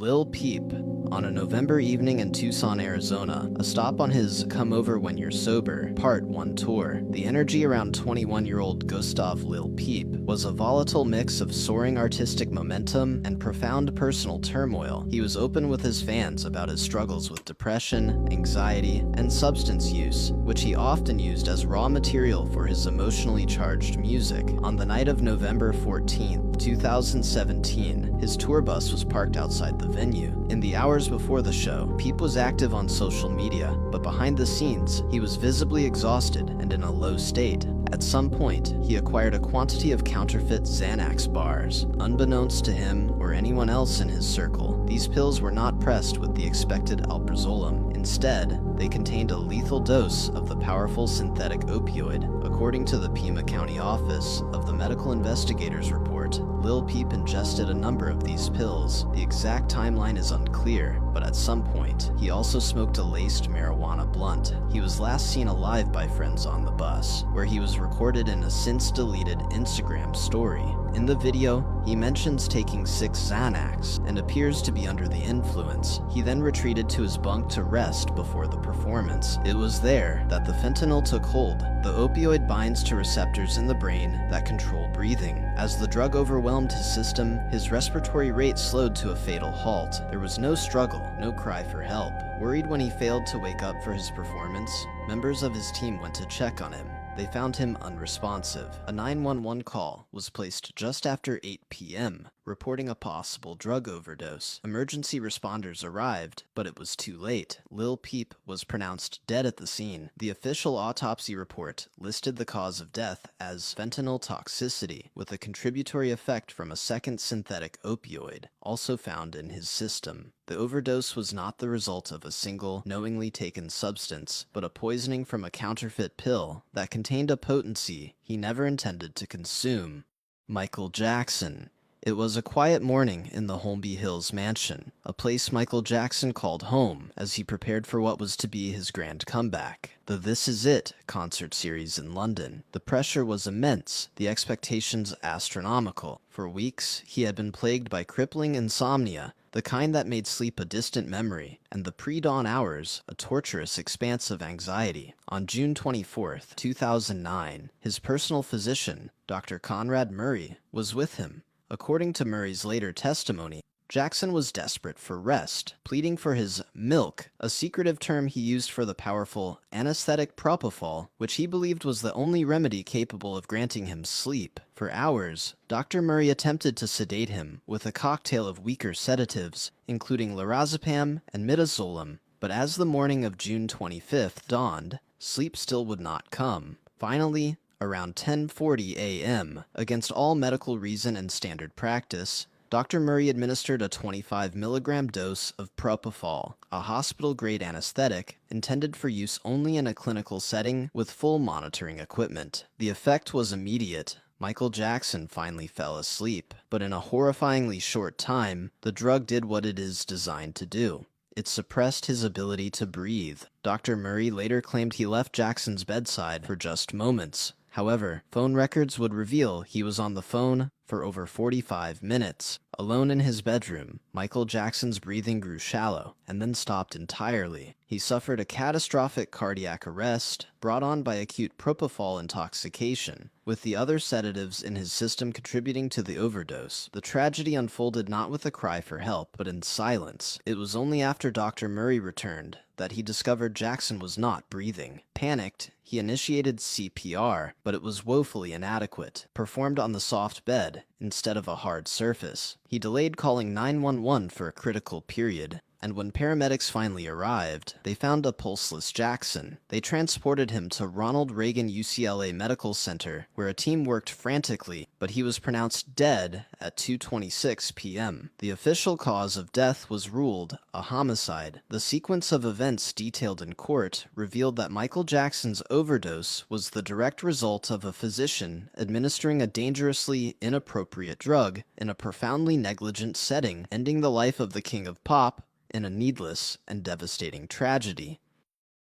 Lil Peep. On a November evening in Tucson, Arizona, a stop on his Come Over When You're Sober Part 1 tour, the energy around 21-year-old Gustav Lil Peep was a volatile mix of soaring artistic momentum and profound personal turmoil. He was open with his fans about his struggles with depression, anxiety, and substance use, which he often used as raw material for his emotionally charged music. On the night of November 14, 2017, his tour bus was parked outside the venue. In the hours before the show, Peep was active on social media, but behind the scenes, he was visibly exhausted and in a low state. At some point, he acquired a quantity of counterfeit Xanax bars. Unbeknownst to him or anyone else in his circle, these pills were not pressed with the expected alprazolam. Instead, they contained a lethal dose of the powerful synthetic opioid. According to the Pima County Office of the Medical Investigators Report, Lil Peep ingested a number of these pills. The exact timeline is unclear, but at some point, he also smoked a laced marijuana blunt. He was last seen alive by friends on the bus, where he was recorded in a since-deleted Instagram story. In the video, he mentions taking 6 Xanax and appears to be under the influence. He then retreated to his bunk to rest before the performance. It was there that the fentanyl took hold. The opioid binds to receptors in the brain that control breathing. As the drug overwhelmed his system, his respiratory rate slowed to a fatal halt. There was no struggle, no cry for help. Worried when he failed to wake up for his performance, members of his team went to check on him. They found him unresponsive. A 911 call was placed just after 8 p.m., reporting a possible drug overdose. Emergency responders arrived, but it was too late. Lil Peep was pronounced dead at the scene. The official autopsy report listed the cause of death as fentanyl toxicity, with a contributory effect from a second synthetic opioid, also found in his system. The overdose was not the result of a single, knowingly taken substance, but a poisoning from a counterfeit pill that contained a potency he never intended to consume. Michael Jackson. It was a quiet morning in the Holmby Hills mansion, a place Michael Jackson called home as he prepared for what was to be his grand comeback, the This Is It concert series in London. The pressure was immense, the expectations astronomical. For weeks, he had been plagued by crippling insomnia, the kind that made sleep a distant memory, and the pre-dawn hours a torturous expanse of anxiety. On June 24, 2009, his personal physician, Dr. Conrad Murray, was with him. According to Murray's later testimony, Jackson was desperate for rest, pleading for his milk, a secretive term he used for the powerful anesthetic propofol, which he believed was the only remedy capable of granting him sleep. For hours, Dr. Murray attempted to sedate him with a cocktail of weaker sedatives, including lorazepam and midazolam, but as the morning of June 25th dawned, sleep still would not come. Finally, around 10:40 a.m., against all medical reason and standard practice, Dr. Murray administered a 25 milligram dose of propofol, a hospital-grade anesthetic intended for use only in a clinical setting with full monitoring equipment. The effect was immediate. Michael Jackson finally fell asleep, but in a horrifyingly short time, the drug did what it is designed to do. It suppressed his ability to breathe. Dr. Murray later claimed he left Jackson's bedside for just moments. However, phone records would reveal he was on the phone for over 45 minutes. Alone in his bedroom, Michael Jackson's breathing grew shallow and then stopped entirely. He suffered a catastrophic cardiac arrest brought on by acute propofol intoxication, with the other sedatives in his system contributing to the overdose. The tragedy unfolded not with a cry for help, but in silence. It was only after Dr. Murray returned that he discovered Jackson was not breathing. Panicked, he initiated CPR, but it was woefully inadequate, performed on the soft bed instead of a hard surface. He delayed calling 911 for a critical period, and when paramedics finally arrived, they found a pulseless Jackson. They transported him to Ronald Reagan UCLA Medical Center, where a team worked frantically, but he was pronounced dead at 2:26 p.m. The official cause of death was ruled a homicide. The sequence of events detailed in court revealed that Michael Jackson's overdose was the direct result of a physician administering a dangerously inappropriate drug in a profoundly negligent setting, ending the life of the king of pop in a needless and devastating tragedy.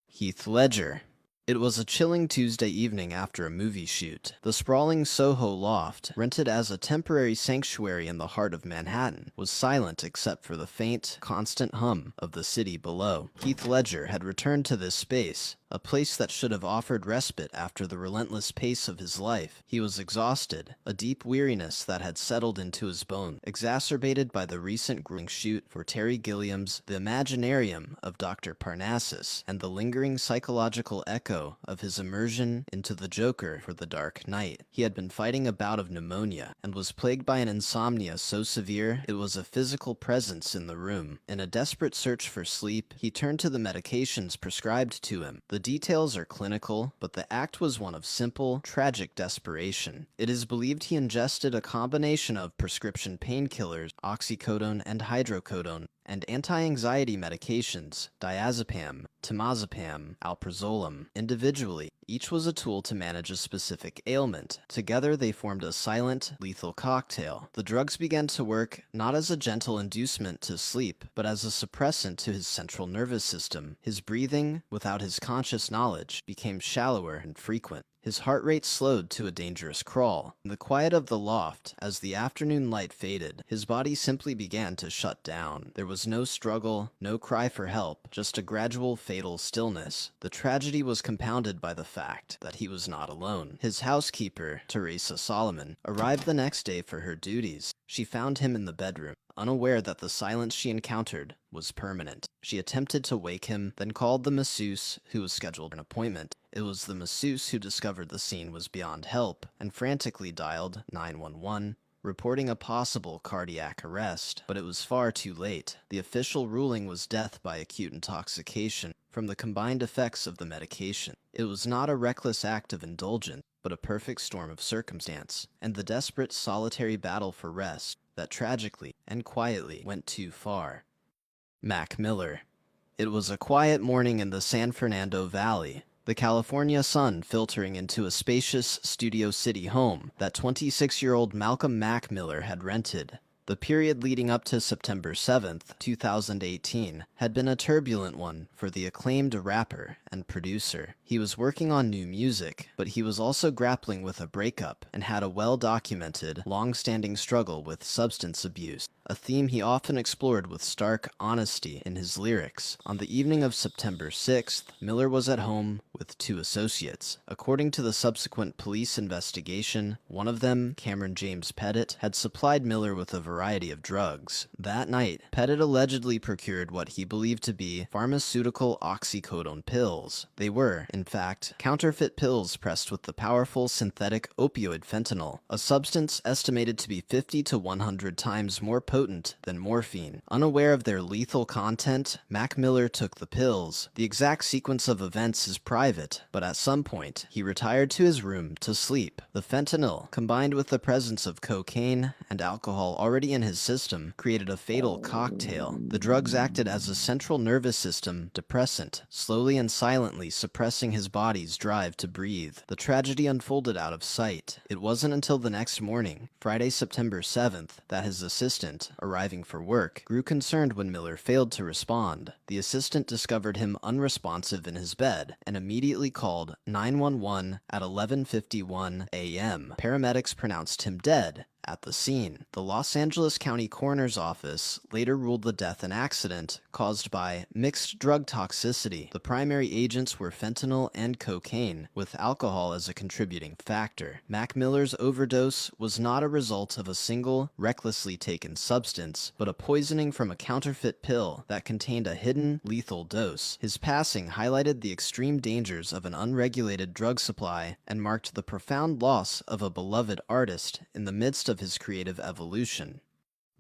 Heath Ledger. It was a chilling Tuesday evening after a movie shoot. The sprawling Soho loft, rented as a temporary sanctuary in the heart of Manhattan, was silent except for the faint, constant hum of the city below. Heath Ledger had returned to this space, a place that should have offered respite after the relentless pace of his life. He was exhausted, a deep weariness that had settled into his bones, exacerbated by the recent grueling shoot for Terry Gilliam's The Imaginarium of Dr. Parnassus, and the lingering psychological echo of his immersion into the Joker for The Dark Knight. He had been fighting a bout of pneumonia, and was plagued by an insomnia so severe it was a physical presence in the room. In a desperate search for sleep, he turned to the medications prescribed to him. The details are clinical, but the act was one of simple, tragic desperation. It is believed he ingested a combination of prescription painkillers, oxycodone and hydrocodone, and anti-anxiety medications, diazepam, temazepam, alprazolam. Individually, each was a tool to manage a specific ailment. Together they formed a silent, lethal cocktail. The drugs began to work not as a gentle inducement to sleep, but as a suppressant to his central nervous system. His breathing, without his conscious knowledge, became shallower and frequent. His heart rate slowed to a dangerous crawl. In the quiet of the loft, as the afternoon light faded, his body simply began to shut down. There was no struggle, no cry for help, just a gradual, fatal stillness. The tragedy was compounded by the fact that he was not alone. His housekeeper, Teresa Solomon, arrived the next day for her duties. She found him in the bedroom, unaware that the silence she encountered was permanent. She attempted to wake him, then called the masseuse who was scheduled for an appointment. It was the masseuse who discovered the scene was beyond help and frantically dialed 911, reporting a possible cardiac arrest, but it was far too late. The official ruling was death by acute intoxication from the combined effects of the medication. It was not a reckless act of indulgence, but a perfect storm of circumstance, and the desperate solitary battle for rest that tragically and quietly went too far. Mac Miller. It was a quiet morning in the San Fernando Valley, the California sun filtering into a spacious Studio City home that 26-year-old Malcolm Mac Miller had rented. The period leading up to September 7th, 2018, had been a turbulent one for the acclaimed rapper and producer. He was working on new music, but he was also grappling with a breakup and had a well-documented, long-standing struggle with substance abuse, a theme he often explored with stark honesty in his lyrics. On the evening of September 6th, Miller was at home with two associates. According to the subsequent police investigation, one of them, Cameron James Pettit, had supplied Miller with a variety of drugs. That night, Pettit allegedly procured what he believed to be pharmaceutical oxycodone pills. They were, in fact, counterfeit pills pressed with the powerful synthetic opioid fentanyl, a substance estimated to be 50 to 100 times more potent than morphine. Unaware of their lethal content, Mac Miller took the pills. The exact sequence of events is private, but at some point, he retired to his room to sleep. The fentanyl, combined with the presence of cocaine and alcohol already in his system, created a fatal cocktail. The drugs acted as a central nervous system depressant, slowly and silently suppressing his body's drive to breathe. The tragedy unfolded out of sight. It wasn't until the next morning, Friday, September 7th, that his assistant, arriving for work, grew concerned when Miller failed to respond. The assistant discovered him unresponsive in his bed and immediately called 911 at 11:51 a.m. Paramedics pronounced him dead at the scene. The Los Angeles County Coroner's Office later ruled the death an accident caused by mixed drug toxicity. The primary agents were fentanyl and cocaine, with alcohol as a contributing factor. Mac Miller's overdose was not a result of a single, recklessly taken substance, but a poisoning from a counterfeit pill that contained a hidden, lethal dose. His passing highlighted the extreme dangers of an unregulated drug supply and marked the profound loss of a beloved artist in the midst of his creative evolution.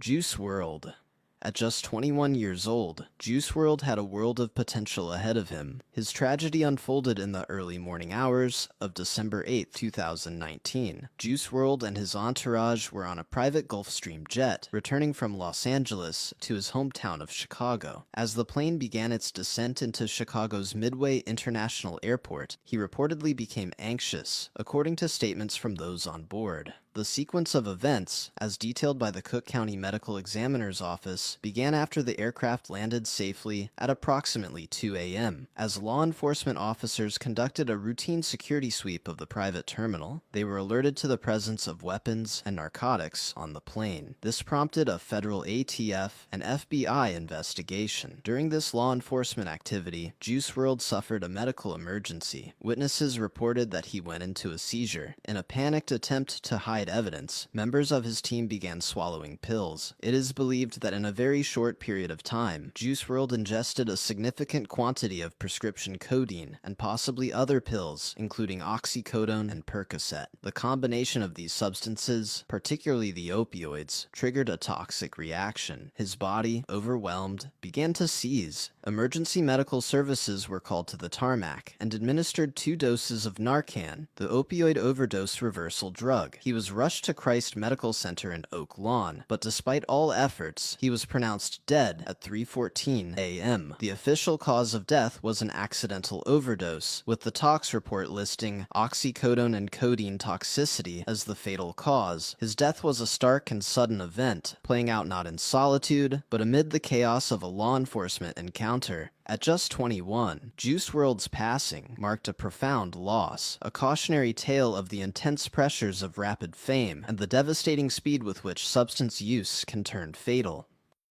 Juice WRLD. At just 21 years old, Juice WRLD had a world of potential ahead of him. His tragedy unfolded in the early morning hours of December 8, 2019. Juice WRLD and his entourage were on a private Gulfstream jet, returning from Los Angeles to his hometown of Chicago. As the plane began its descent into Chicago's Midway International Airport, he reportedly became anxious, according to statements from those on board. The sequence of events, as detailed by the Cook County Medical Examiner's Office, began after the aircraft landed safely at approximately 2 a.m. As law enforcement officers conducted a routine security sweep of the private terminal, they were alerted to the presence of weapons and narcotics on the plane. This prompted a federal ATF and FBI investigation. During this law enforcement activity, Juice WRLD suffered a medical emergency. Witnesses reported that he went into a seizure. In a panicked attempt to hide evidence, members of his team began swallowing pills. It is believed that in a very short period of time, Juice WRLD ingested a significant quantity of prescription codeine and possibly other pills, including oxycodone and Percocet. The combination of these substances, particularly the opioids, triggered a toxic reaction. His body, overwhelmed, began to seize. Emergency medical services were called to the tarmac and administered 2 doses of Narcan, the opioid overdose reversal drug. He was rushed to Christ Medical Center in Oak Lawn, but despite all efforts, he was pronounced dead at 3:14 a.m. The official cause of death was an accidental overdose, with the tox report listing oxycodone and codeine toxicity as the fatal cause. His death was a stark and sudden event, playing out not in solitude, but amid the chaos of a law enforcement encounter. At just 21, Juice WRLD's passing marked a profound loss, a cautionary tale of the intense pressures of rapid fame and the devastating speed with which substance use can turn fatal.